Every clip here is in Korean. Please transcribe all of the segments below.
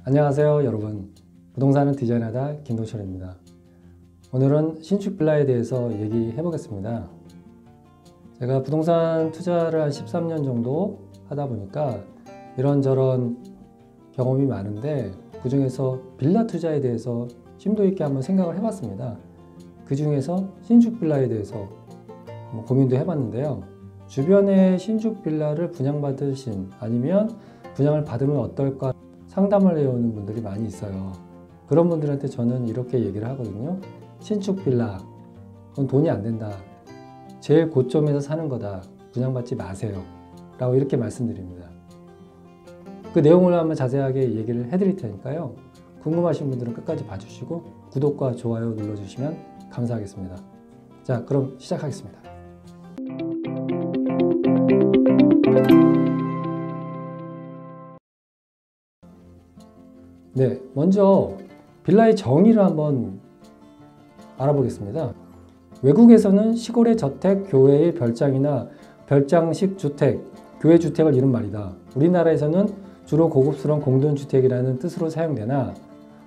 안녕하세요 여러분, 부동산을 디자인하다 김동철입니다. 오늘은 신축 빌라에 대해서 얘기해 보겠습니다. 제가 부동산 투자를 한 13년 정도 하다 보니까 이런저런 경험이 많은데, 그 중에서 빌라 투자에 대해서 심도 있게 한번 생각을 해봤습니다. 그 중에서 신축 빌라에 대해서 고민도 해봤는데요. 주변에 신축 빌라를 분양받으신, 아니면 분양을 받으면 어떨까 상담을 해오는 분들이 많이 있어요. 그런 분들한테 저는 이렇게 얘기를 하거든요. 신축 빌라, 그건 돈이 안 된다. 제일 고점에서 사는 거다. 분양받지 마세요. 라고 이렇게 말씀드립니다. 그 내용을 한번 자세하게 얘기를 해드릴 테니까요. 궁금하신 분들은 끝까지 봐주시고 구독과 좋아요 눌러주시면 감사하겠습니다. 자, 그럼 시작하겠습니다. 네, 먼저 빌라의 정의를 한번 알아보겠습니다. 외국에서는 시골의 저택, 교외의 별장이나 별장식 주택, 교외 주택을 이룬 말이다. 우리나라에서는 주로 고급스러운 공동주택이라는 뜻으로 사용되나,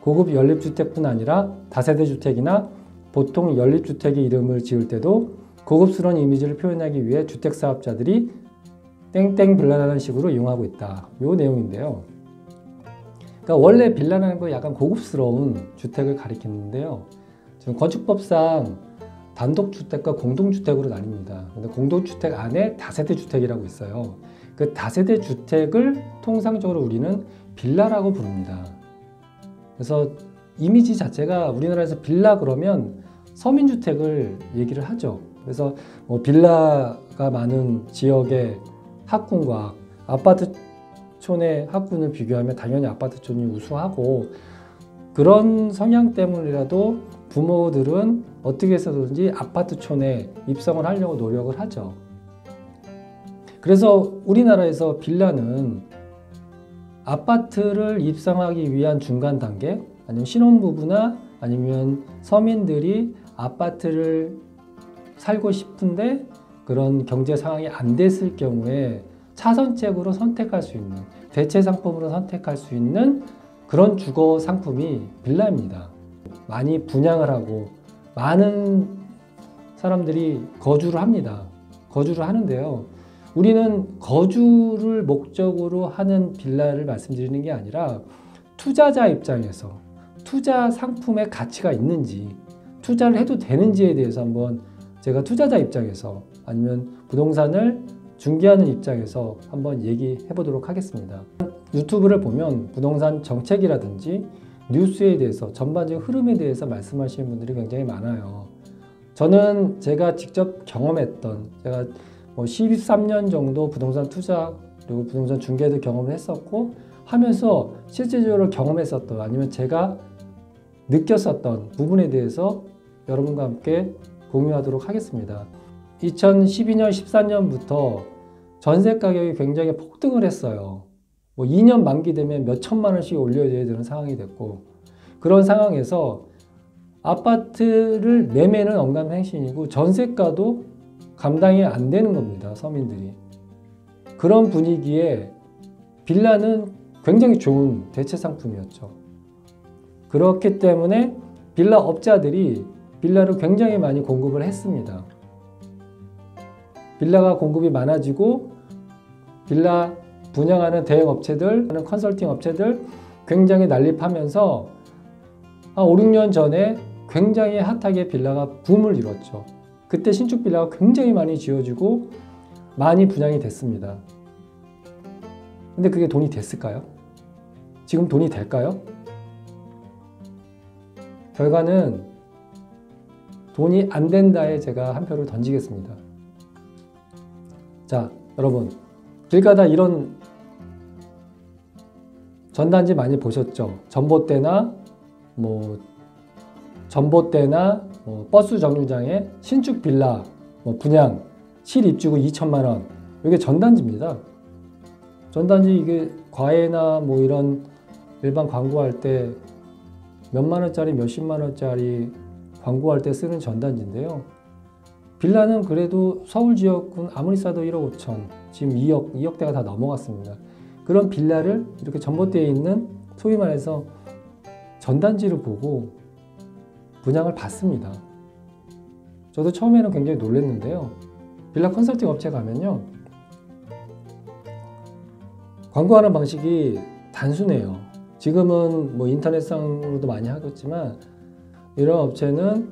고급 연립주택뿐 아니라 다세대 주택이나 보통 연립주택의 이름을 지을 때도 고급스러운 이미지를 표현하기 위해 주택사업자들이 땡땡 빌라라는 식으로 이용하고 있다. 이 내용인데요. 그러니까 원래 빌라라는 건 약간 고급스러운 주택을 가리키는데요. 지금 건축법상 단독주택과 공동주택으로 나뉩니다. 근데 공동주택 안에 다세대 주택이라고 있어요. 그 다세대 주택을 통상적으로 우리는 빌라라고 부릅니다. 그래서 이미지 자체가 우리나라에서 빌라 그러면 서민주택을 얘기를 하죠. 그래서 빌라가 많은 지역의 학군과 아파트촌의 학군을 비교하면 당연히 아파트촌이 우수하고, 그런 성향 때문이라도 부모들은 어떻게 해서든지 아파트촌에 입성을 하려고 노력을 하죠. 그래서 우리나라에서 빌라는 아파트를 입성하기 위한 중간 단계, 아니면 신혼부부나 아니면 서민들이 아파트를 살고 싶은데 그런 경제 상황이 안 됐을 경우에 차선책으로 선택할 수 있는, 대체 상품으로 선택할 수 있는 그런 주거 상품이 빌라입니다. 많이 분양을 하고 많은 사람들이 거주를 합니다. 거주를 하는데요. 우리는 거주를 목적으로 하는 빌라를 말씀드리는 게 아니라, 투자자 입장에서 투자 상품의 가치가 있는지, 투자를 해도 되는지에 대해서 한번 제가 투자자 입장에서, 아니면 부동산을 중개하는 입장에서 한번 얘기해 보도록 하겠습니다. 유튜브를 보면 부동산 정책이라든지 뉴스에 대해서, 전반적인 흐름에 대해서 말씀하시는 분들이 굉장히 많아요. 저는 제가 직접 경험했던, 제가 13년 정도 부동산 투자 그리고 부동산 중개도 경험을 했었고, 하면서 실제적으로 경험했었던, 아니면 제가 느꼈었던 부분에 대해서 여러분과 함께 공유하도록 하겠습니다. 2012년, 13년부터 전세 가격이 굉장히 폭등을 했어요. 2년 만기 되면 몇 천만 원씩 올려줘야 되는 상황이 됐고, 그런 상황에서 아파트를 매매는 언감생신이고 전세가도 감당이 안 되는 겁니다, 서민들이. 그런 분위기에 빌라는 굉장히 좋은 대체 상품이었죠. 그렇기 때문에 빌라 업자들이 빌라를 굉장히 많이 공급을 했습니다. 빌라가 공급이 많아지고 빌라 분양하는 대행 업체들, 컨설팅 업체들 굉장히 난립하면서 한 5, 6년 전에 굉장히 핫하게 빌라가 붐을 이뤘죠. 그때 신축 빌라가 굉장히 많이 지어지고 많이 분양이 됐습니다. 근데 그게 돈이 됐을까요? 지금 돈이 될까요? 결과는 돈이 안 된다에 제가 한 표를 던지겠습니다. 자, 여러분, 길 가다 이런 전단지 많이 보셨죠? 전봇대나 버스 정류장에 신축 빌라 분양 실입주고 2천만 원, 이게 전단지입니다. 전단지 이게 과외나 이런 일반 광고할 때 몇만 원짜리, 몇십만 원짜리 광고할 때 쓰는 전단지인데요. 빌라는 그래도 서울 지역은 아무리 싸도 1억 5천, 지금 2억대가 다 넘어갔습니다. 그런 빌라를 이렇게 전봇대에 있는 소위 말해서 전단지를 보고 분양을 받습니다. 저도 처음에는 굉장히 놀랐는데요. 빌라 컨설팅 업체 가면요, 광고하는 방식이 단순해요. 지금은 뭐 인터넷상으로도 많이 하겠지만 이런 업체는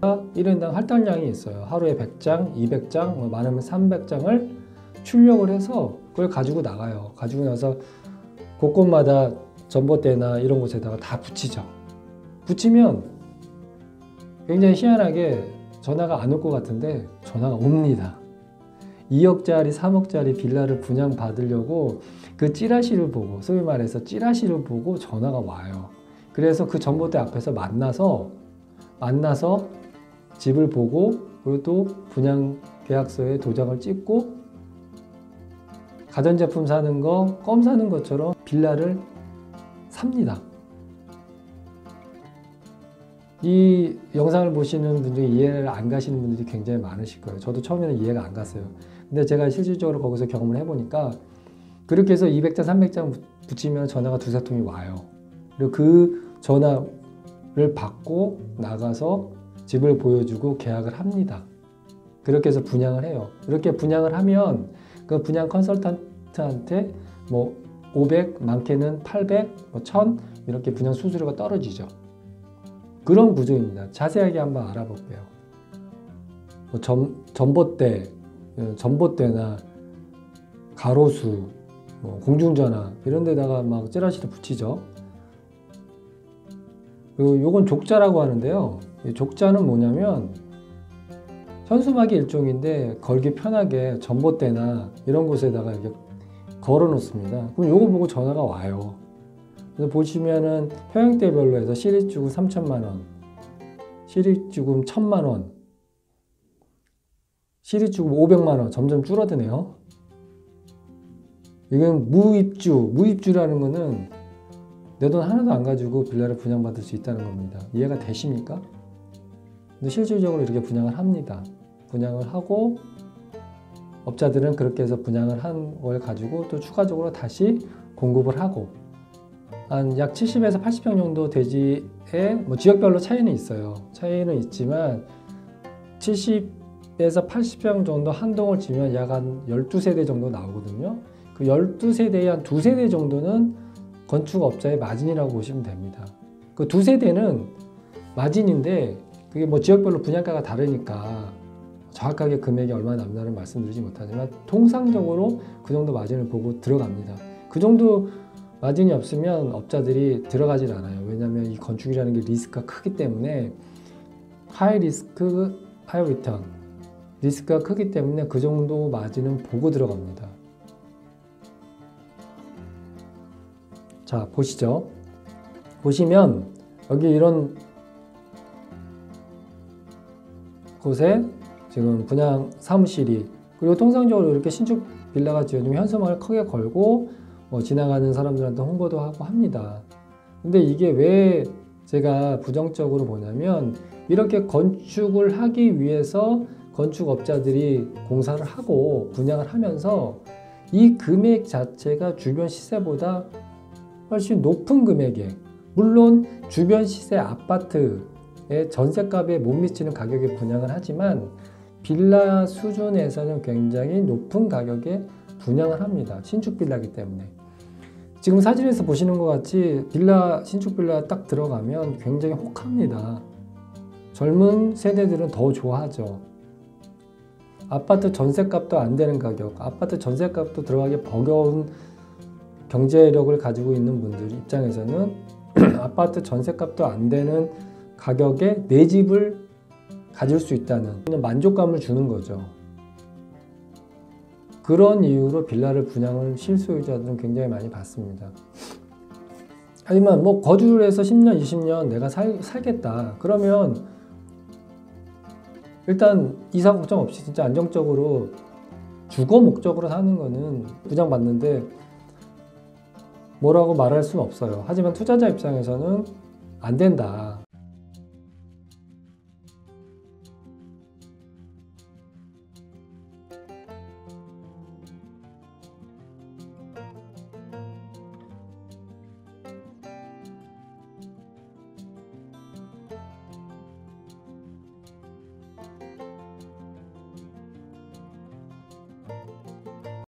1인당 할당량이 있어요. 하루에 100장, 200장, 뭐 많으면 300장을 출력을 해서 그걸 가지고 나가요. 가지고 나서 곳곳마다 전봇대나 이런 곳에다가 다 붙이죠. 붙이면 굉장히 희한하게 전화가 안 올 것 같은데 전화가 옵니다. 2억짜리, 3억짜리 빌라를 분양받으려고 그 찌라시를 보고, 소위 말해서 찌라시를 보고 전화가 와요. 그래서 그 전봇대 앞에서 만나서 집을 보고, 그리고 또 분양 계약서에 도장을 찍고 가전제품 사는 거, 껌 사는 것처럼 빌라를 삽니다. 이 영상을 보시는 분 중에 이해를 안 가시는 분들이 굉장히 많으실 거예요. 저도 처음에는 이해가 안 갔어요. 근데 제가 실질적으로 거기서 경험을 해보니까 그렇게 해서 200장, 300장 붙이면 전화가 두세 통이 와요. 그리고 그 전화를 받고 나가서 집을 보여주고 계약을 합니다. 그렇게 해서 분양을 해요. 이렇게 분양을 하면 그 분양 컨설턴트한테 뭐 500, 많게는 800, 뭐 1000 이렇게 분양 수수료가 떨어지죠. 그런 구조입니다. 자세하게 한번 알아볼게요. 뭐 전봇대나 가로수, 뭐 공중전화 이런 데다가 막 찌라시를 붙이죠. 그리고 요건 족자라고 하는데요. 이 족자는 뭐냐면 현수막이 일종인데 걸기 편하게 전봇대나 이런 곳에다가 이렇게 걸어 놓습니다. 그럼 요거 보고 전화가 와요. 그래서 보시면은 평형대별로 해서 시립주금 3천만 원, 시립주금 1,000만 원, 시립주금 500만 원 점점 줄어드네요. 이건 무입주라는 거는 내 돈 하나도 안 가지고 빌라를 분양받을 수 있다는 겁니다. 이해가 되십니까? 근데 실질적으로 이렇게 분양을 합니다. 분양을 하고 업자들은 그렇게 해서 분양을 한 걸 가지고 또 추가적으로 다시 공급을 하고, 한 약 70에서 80평 정도 대지에 뭐 지역별로 차이는 있어요. 차이는 있지만 70에서 80평 정도 한 동을 지면 약 한 12세대 정도 나오거든요. 그 12세대에 한 2세대 정도는 건축업자의 마진이라고 보시면 됩니다. 그 2세대는 마진인데 그게 뭐 지역별로 분양가가 다르니까 정확하게 금액이 얼마나 남나는 말씀드리지 못하지만 통상적으로 그 정도 마진을 보고 들어갑니다. 그 정도 마진이 없으면 업자들이 들어가질 않아요. 왜냐하면 이 건축이라는 게 리스크가 크기 때문에, 하이 리스크, 하이 리턴, 리스크가 크기 때문에 그 정도 마진은 보고 들어갑니다. 자, 보시죠. 보시면 여기 이런 곳에 지금 분양 사무실이, 그리고 통상적으로 이렇게 신축 빌라가 지어지면 현수막을 크게 걸고 뭐 지나가는 사람들한테 홍보도 하고 합니다. 근데 이게 왜 제가 부정적으로 보냐면, 이렇게 건축을 하기 위해서 건축업자들이 공사를 하고 분양을 하면서 이 금액 자체가 주변 시세보다 훨씬 높은 금액에, 물론 주변 시세 아파트의 전세값에 못 미치는 가격에 분양을 하지만 빌라 수준에서는 굉장히 높은 가격에 분양을 합니다. 신축 빌라이기 때문에. 지금 사진에서 보시는 것 같이 빌라, 신축 빌라 딱 들어가면 굉장히 혹합니다. 젊은 세대들은 더 좋아하죠. 아파트 전세값도 안 되는 가격, 아파트 전세값도 들어가기 버거운 경제력을 가지고 있는 분들 입장에서는 아파트 전세값도 안 되는 가격에 내 집을 가질 수 있다는 만족감을 주는 거죠. 그런 이유로 빌라를 분양을 실소유자들은 굉장히 많이 받습니다. 하지만 뭐 거주를 해서 10년, 20년 내가 살겠다. 그러면 일단 이사 걱정 없이 진짜 안정적으로 주거 목적으로 사는 거는 분양받는데 뭐라고 말할 수는 없어요. 하지만 투자자 입장에서는 안 된다.